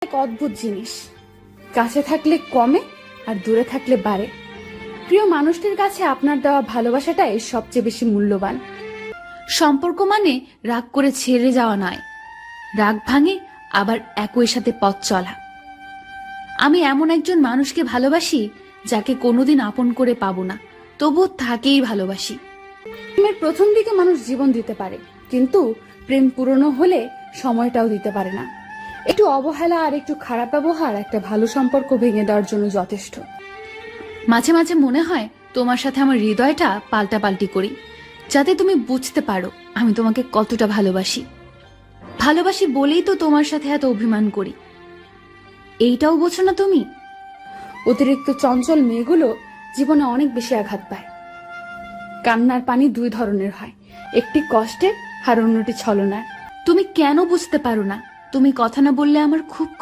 এক অদ্ভুত জিনিস, কাছে থাকলে কমে আর দূরে থাকলে বাড়ে। প্রিয় মানুষটির কাছে আপনার দেওয়া ভালোবাসাটাই সবচেয়ে বেশি মূল্যবান। সম্পর্ক মানে রাগ করে ছেড়ে যাওয়া নয়, রাগ ভাঙে আবার একই সাথে পথ চলা। আমি এমন একজন মানুষকে ভালোবাসি যাকে কোনোদিন আপন করে পাবো না, তবুও তাকেই ভালোবাসি। প্রেমের প্রথম দিকে মানুষ জীবন দিতে পারে, কিন্তু প্রেম পুরনো হলে সময়টাও দিতে পারে না। একটু অবহেলা আর একটু খারাপ ব্যবহার একটা ভালো সম্পর্ক ভেঙে দেওয়ার জন্য যথেষ্ট। মাঝে মাঝে মনে হয় তোমার সাথে আমার হৃদয়টা পাল্টাপাল্টি করি, যাতে তুমি বুঝতে পারো আমি তোমাকে কতটা ভালোবাসি। ভালোবাসি বলেই তো তোমার সাথে এত অভিমান করি, এইটাও বোঝো না তুমি? অতিরিক্ত চঞ্চল মেয়েগুলো জীবনে অনেক বেশি আঘাত পায়। কান্নার পানি দুই ধরনের হয়, একটি কষ্টের আর অন্যটি ছলনার। তুমি কেন বুঝতে পারো না? তুমি কথা না বললে আমার খুব কষ্ট